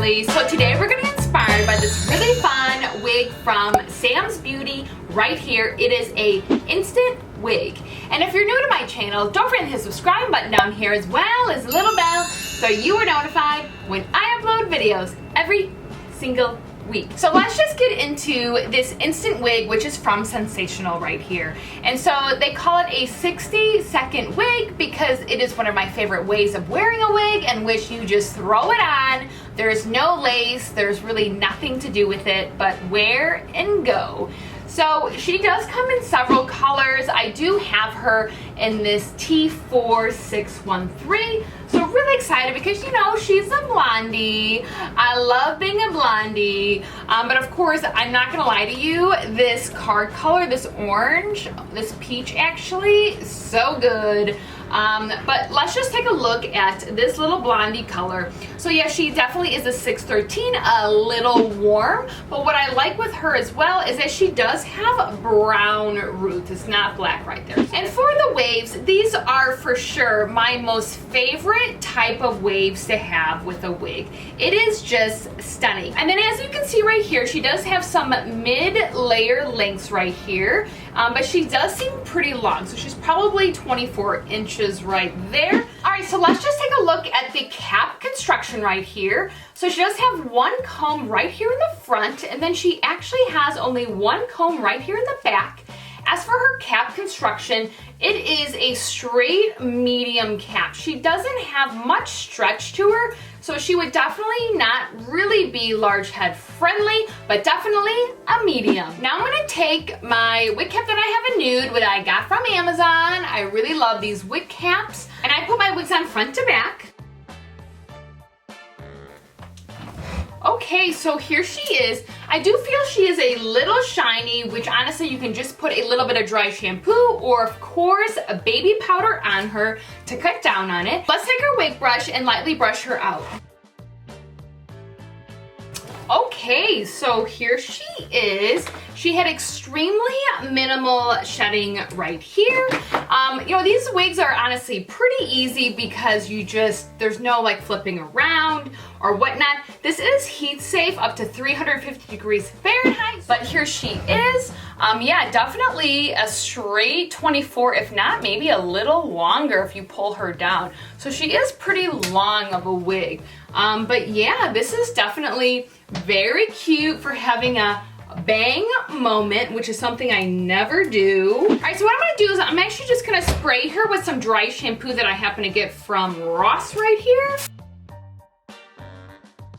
Lovelies. So today we're going to get inspired by this really fun wig from Sam's Beauty right here. It is a instant wig. And if you're new to my channel, don't forget to hit the subscribe button down here as well as the little bell so you are notified when I upload videos every single week. So let's just get into this instant wig, which is from Senationnel right here. And so they call it a 60-second wig because it is one of my favorite ways of wearing a wig, in which you just throw it on. There's no lace, there's really nothing to do with it but wear and go. So she does come in several colors. I do have her in this T4613. So really excited because, you know, she's a blondie. I love being a blondie. But of course, I'm not gonna lie to you, this card color, this orange, this peach actually, so good. But let's just take a look at this little blondie color. So yeah, she definitely is a 613, a little warm, but what I like with her as well is that she does have brown roots. It's not black right there. And for the waves, these are for sure my most favorite type of waves to have with a wig. It is just stunning. And then as you can see right here, she does have some mid-layer lengths right here, but she does seem pretty long. So she's probably 24 inches right there. All right, so let's just take a look at the cap construction right here. So she does have one comb right here in the front, and then she actually has only one comb right here in the back. As for her cap construction, it is a straight medium cap. She doesn't have much stretch to her, so she would definitely not really be large head friendly, but definitely a medium. Now I'm gonna take my wig cap that I have in nude, that I got from Amazon. I really love these wig caps, and I put my wigs on front to back. Okay, so here she is. I do feel she is a little shiny, which honestly you can just put a little bit of dry shampoo or of course a baby powder on her to cut down on it. Let's take our wig brush and lightly brush her out. Okay, so here she is. She had extremely minimal shedding right here. You know, these wigs are honestly pretty easy because there's no like flipping around or whatnot. This is heat safe up to 350 degrees Fahrenheit, but here she is. Yeah, definitely a straight 24, if not maybe a little longer if you pull her down. So she is pretty long of a wig. But yeah, this is definitely very cute for having a bang moment, which is something I never do. All right, so what I'm gonna do is I'm actually just gonna spray her with some dry shampoo that I happen to get from Ross right here.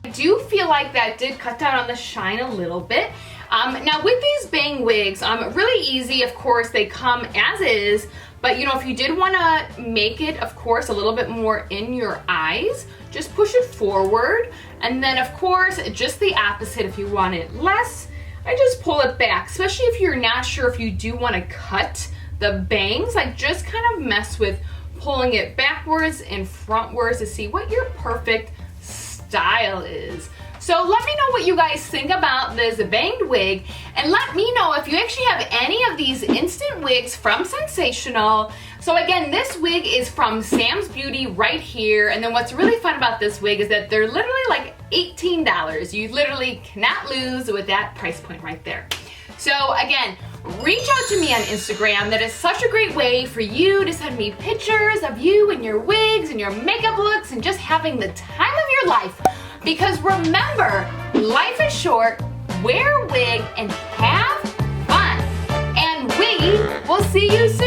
I do feel like that did cut down on the shine a little bit. Now with these bang wigs, really easy, of course, they come as is, but you know, if you did wanna make it, of course, a little bit more in your eyes, just push it forward. And then of course, just the opposite, if you want it less, I just pull it back, especially if you're not sure if you do want to cut the bangs. Like just kind of mess with pulling it backwards and frontwards to see what your perfect style is. So let me know what you guys think about this banged wig, and let me know if you actually have any of these instant wigs from Senationnel. So again, this wig is from Sam's Beauty right here, and then what's really fun about this wig is that they're literally like $18. You literally cannot lose with that price point right there. So again, reach out to me on Instagram. That is such a great way for you to send me pictures of you and your wigs and your makeup looks and just having the time of your life. Because remember, life is short, wear a wig and have fun. And we will see you soon.